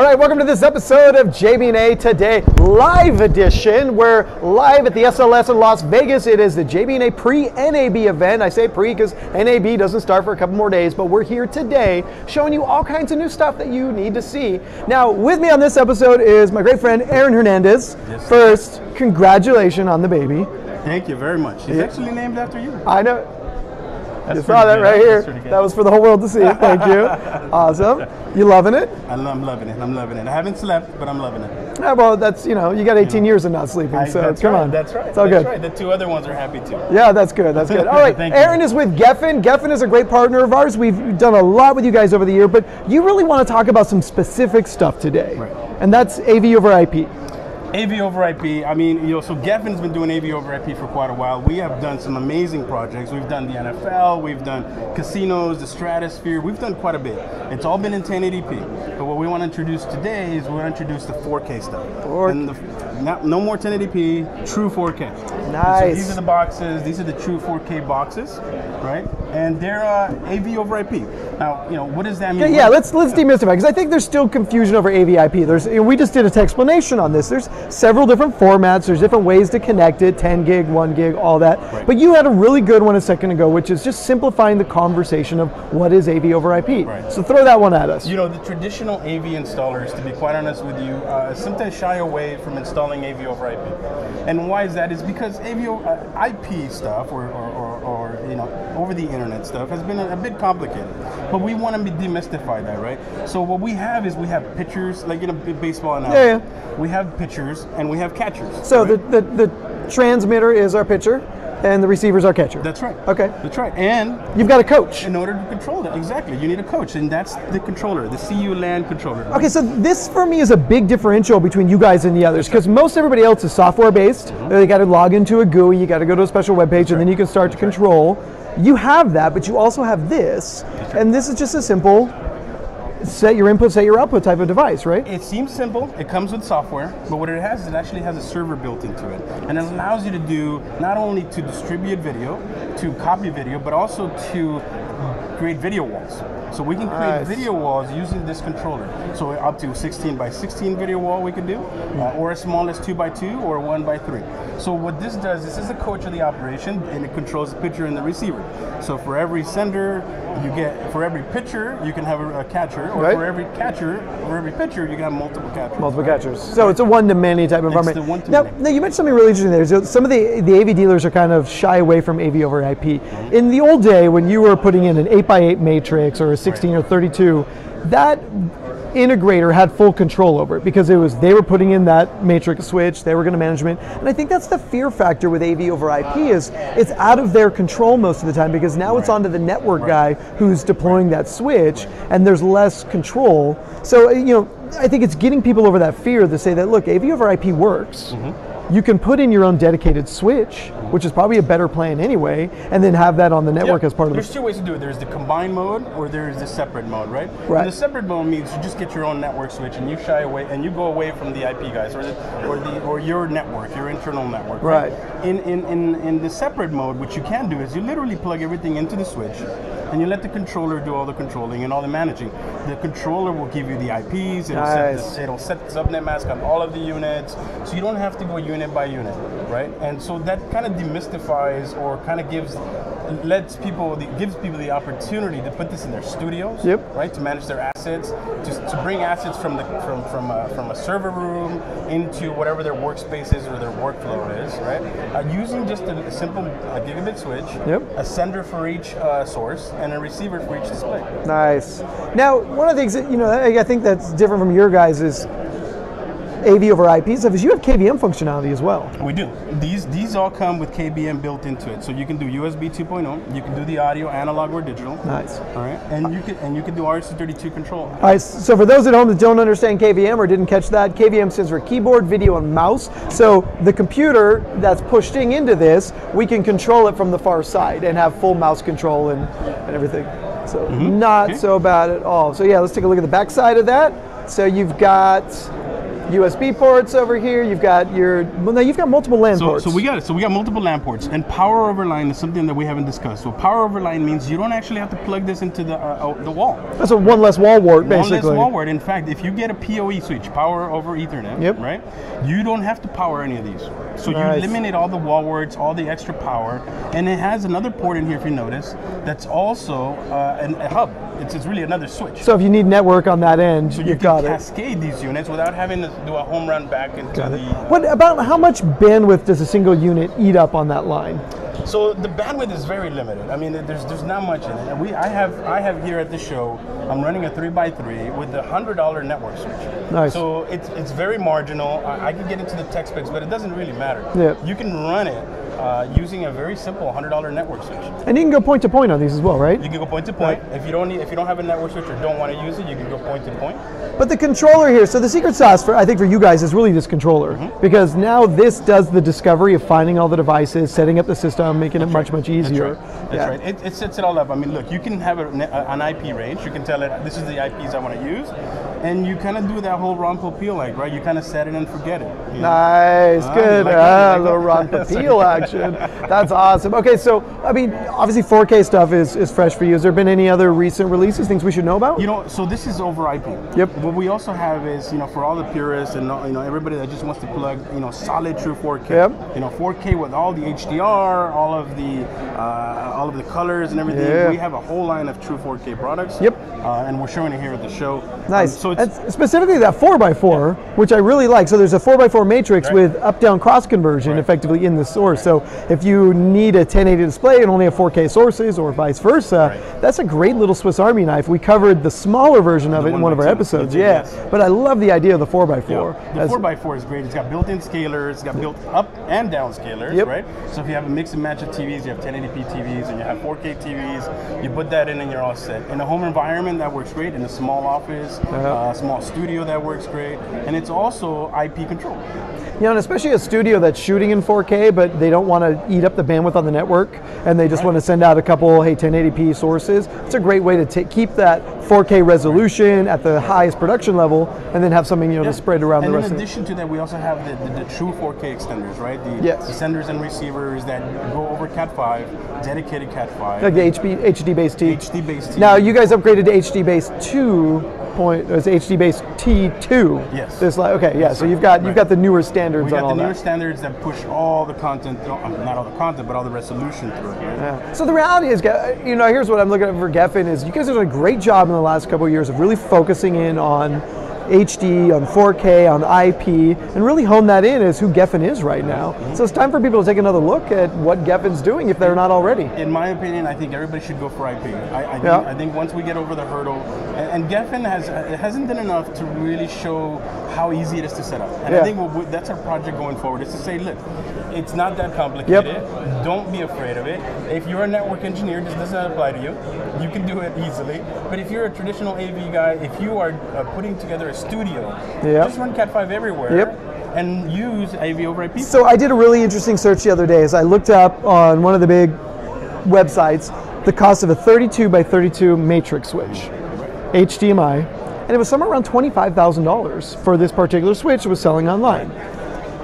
right, welcome to this episode of JB&A Today Live Edition. We're live at the SLS in Las Vegas. It is the JB&A Pre-NAB event. I say pre because NAB doesn't start for a couple more days, but we're here today showing you all kinds of new stuff that you need to see. Now, with me on this episode is my great friend Aaron Hernandez. Yes. First, congratulations on the baby. Thank you very much. He's actually named after you. I know. That's You saw that good. right here. That's That was for the whole world to see. Thank you. Awesome. You loving it? I'm loving it. I'm loving it. I haven't slept, but I'm loving it. Yeah, well, that's, you got 18 years of not sleeping, so that's come right, on. That's right. It's all that's good. Right. The two other ones are happy too. Yeah, that's good. That's good. All right, Thank you. Aaron is with Gefen. Gefen is a great partner of ours. We've done a lot with you guys over the year, but you really want to talk about some specific stuff today, Right. And that's AV over IP. AV over IP, I mean, so Gefen's been doing AV over IP for quite a while. We have done some amazing projects. We've done the NFL, we've done casinos, the Stratosphere, we've done quite a bit. It's all been in 1080p. But what we want to introduce today is we want to introduce the 4K stuff. And no more 1080p, true 4K. Nice. So these are the boxes, these are the true 4K boxes, right? And they're AV over IP. Now, what does that mean? Yeah, let's demystify, because I think there's still confusion over AV IP. We just did an explanation on this. There's several different formats. There's different ways to connect it, 10 gig, 1 gig, all that. Right. But you had a really good one a second ago, which is just simplifying the conversation of what is AV over IP. Right. So throw that one at us. The traditional AV installers, to be quite honest with you, sometimes shy away from installing AV over IP. And why is that? Is because IP stuff or over the internet stuff has been a bit complicated. But we want to demystify that, right? So what we have is we have pitchers, like in a baseball analogy. Yeah. We have pitchers and we have catchers. So right? the transmitter is our pitcher, and the receiver's our catcher. That's right. Okay. That's right. And You've got a coach. in order to control that, exactly, you need a coach, and that's the controller, the CU LAN controller. Okay, so this for me is a big differential between you guys and the others, because most everybody else is software based. They got to log into a GUI, you got to go to a special web page, and then you can start to control. You have that, but you also have this, and this is just a simple set your input, set your output type of device, right? It seems simple. It comes with software, but what it has is it actually has a server built into it, and it allows you to do not only to distribute video, to copy video, but also to create video walls. So we can create video walls using this controller. So up to 16 by 16 video wall we can do, or as small as 2 by 2 or 1 by 3. So what this does, this is the coach of the operation, and it controls the pitcher and the receiver. So for every sender, for every pitcher, you can have a catcher, or for every pitcher, you can have multiple catchers. Multiple catchers. So it's a one-to-many type of environment. It's the one-to-many. Now, you mentioned something really interesting there. So some of the AV dealers are kind of shy away from AV over IP. In the old day, when you were putting in an 8x8 matrix or a 16 or 32, that integrator had full control over it because they were putting in that matrix switch, they were going to management, and I think that's the fear factor with AV over IP is it's out of their control most of the time because now it's onto the network guy who's deploying that switch, and there's less control. So I think it's getting people over that fear to say that look, AV over IP works. You can put in your own dedicated switch, which is probably a better plan anyway, and then have that on the network as part of There's two ways to do it. There's the combined mode or there's the separate mode, right? Right. And the separate mode means you just get your own network switch and you shy away and you go away from the IP guys or your network, your internal network. Right. In the separate mode, what you can do is you literally plug everything into the switch and you let the controller do all the controlling and all the managing. The controller will give you the IPs, it'll set the subnet mask on all of the units, so you don't have to go unit by unit, right? And so that kind of demystifies or kind of gives people the opportunity to put this in their studios, right? To manage their assets, to bring assets from a server room into whatever their workspace is or their workflow is, right? Using just a simple gigabit switch, a sender for each source, and a receiver for each display. Nice. Now, one of the things that, I think that's different from your guys is AV over IP stuff is you have KVM functionality as well. We do. These all come with KVM built into it, so you can do USB 2.0. You can do the audio, analog or digital. Nice. All right, and you can do RS-232 control. All right. So for those at home that don't understand KVM or didn't catch that, KVM stands for keyboard, video, and mouse. So the computer that's pushing into this, we can control it from the far side and have full mouse control and everything. So not so bad at all. So yeah, let's take a look at the back side of that. So you've got USB ports over here. You've got you've got multiple LAN ports. So we got multiple LAN ports, and power over line is something that we haven't discussed. So power over line means you don't actually have to plug this into the wall. That's one less wall wart, basically. One less wall wart. In fact, if you get a PoE switch, power over Ethernet, right? You don't have to power any of these. So you eliminate all the wall warts, all the extra power, and it has another port in here, if you notice, that's also a hub. It's really another switch. So if you need network on that end, so you've got it. You can cascade these units without having to do a home run back into the... What about how much bandwidth does a single unit eat up on that line? So the bandwidth is very limited. I mean, there's not much in it. And I have here at the show, I'm running a 3x3 with a $100 network switch. Nice. So it's very marginal. I could get into the tech specs, but it doesn't really matter. Yeah. You can run it using a very simple $100 network switch. And you can go point to point on these as well, right? You can go point to point. If you don't have a network switch or don't want to use it, you can go point to point. But the controller here, so the secret sauce I think for you guys is really this controller, because now this does the discovery of finding all the devices, setting up the system, making it much easier. That's right. It sets it all up. I mean, look, you can have an IP range. You can tell it this is the IPs I want to use, and you kind of do that whole Ron Popeil right? You kind of set it and forget it. You know? Nice, good. Little Ron Popeil action. That's awesome. Okay, so I mean, obviously 4K stuff is fresh for you. Has there been any other recent releases, things we should know about? You know, so this is over IP. Yep. What we also have is, for all the purists and everybody that just wants to plug, solid true 4K. Yep. 4K with all the HDR, all of the colors and everything. Yeah. We have a whole line of true 4K products. Yep. And we're showing it here at the show. Nice. So it's specifically that 4x4, which I really like. So there's a 4x4 matrix with up-down cross conversion effectively in the source. So if you need a 1080 display and only have 4K sources or vice versa, that's a great little Swiss Army knife. We covered the smaller version of it in one of our episodes. But I love the idea of the 4x4. Yeah. The 4x4 is great. It's got built-in scalers. It's got built up and down scalers, right? So if you have a mix and match of TVs, you have 1080p TVs and you have 4K TVs, you put that in and you're all set. In a home environment, that works great. In a small office, small studio, that works great. And it's also IP control. And especially a studio that's shooting in 4K, but they don't want to eat up the bandwidth on the network, and they just want to send out a couple, 1080p sources. It's a great way to keep that 4K resolution at the highest production level, and then have something to spread around the rest of it. And in addition to that, we also have the true 4K extenders, right? The senders and receivers that go over Cat5, dedicated Cat5. Like the HD base T. HD base T. Now you guys upgraded to HD base 2. It's HD base T2. Yes. So you've got the newer standards on all that. We got the newer standards that push all the content, not all the content, but all the resolution through it. Right? Yeah. So the reality is, here's what I'm looking at for Gefen is you guys have done a great job in the last couple of years of really focusing in on HD, on 4K, on IP, and really hone that in as who Gefen is right now. So it's time for people to take another look at what Gefen's doing if they're not already. In my opinion, I think everybody should go for IP. I think once we get over the hurdle, and Gefen hasn't done enough to really show how easy it is to set up. And I think that's our project going forward, is to say, look, it's not that complicated. Don't be afraid of it. If you're a network engineer, this doesn't apply to you. You can do it easily. But if you're a traditional AV guy, if you are putting together a studio, just run Cat5 everywhere. And use AV over IP. So I did a really interesting search the other day as I looked up on one of the big websites the cost of a 32 by 32 matrix switch, HDMI, and it was somewhere around $25,000 for this particular switch that was selling online.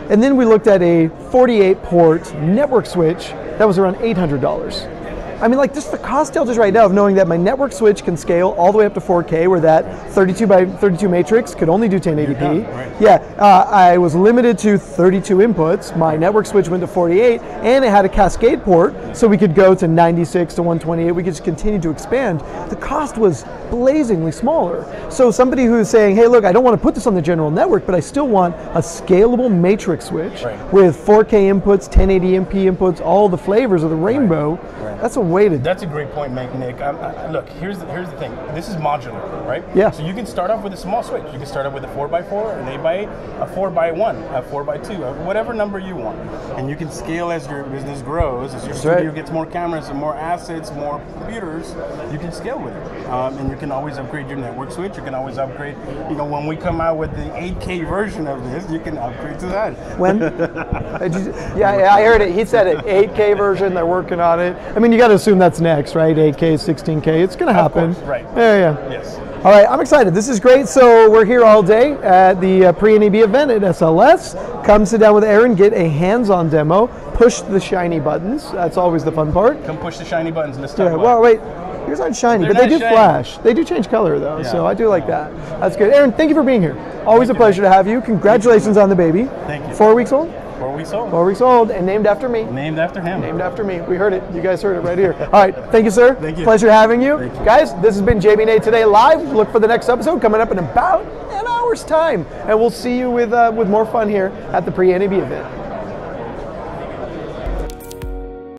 And then we looked at a 48 port network switch that was around $800. I mean, just the cost deltas right now of knowing that my network switch can scale all the way up to 4K, where that 32 by 32 matrix could only do 1080p. I was limited to 32 inputs. My network switch went to 48, and it had a cascade port, so we could go to 96 to 128. We could just continue to expand. The cost was blazingly smaller. So somebody who's saying, hey, look, I don't want to put this on the general network, but I still want a scalable matrix switch with 4K inputs, 1080p inputs, all the flavors of the rainbow. That's a way to... That's a great point, Nick. Look, here's the thing. This is modular, right? Yeah. So you can start off with a small switch. You can start off with a 4x4, an 8x8, a 4x1, a 4x2, whatever number you want. And you can scale as your business grows, as your studio gets more cameras and more assets, more computers, you can scale with it. And you can always upgrade your network switch. You can always upgrade, when we come out with the 8K version of this, you can upgrade to that. When? I heard it. He said it. 8K version, they're working on it. I mean, you got to assume that's next, right? 8K, 16K, it's going to happen. Of course, right. Yeah. Yes. All right, I'm excited. This is great. So we're here all day at the Pre-NAB event at SLS. Come sit down with Aaron, get a hands-on demo, push the shiny buttons. That's always the fun part. Come push the shiny buttons. Let's talk about well, wait. Yours aren't shiny, but they do flash. They do change color, though, so I do like that. That's good. Aaron, thank you for being here. Always a pleasure to have you. Congratulations on the baby. Thank you. 4 weeks old? 4 weeks old. 4 weeks old, and named after me. Named after him. Named after me. We heard it. You guys heard it right here. All right. Thank you, sir. Thank you. Pleasure having you. Thank you. Guys, this has been JB&A Today Live. Look for the next episode coming up in about an hour's time. And we'll see you with more fun here at the Pre-NAB event.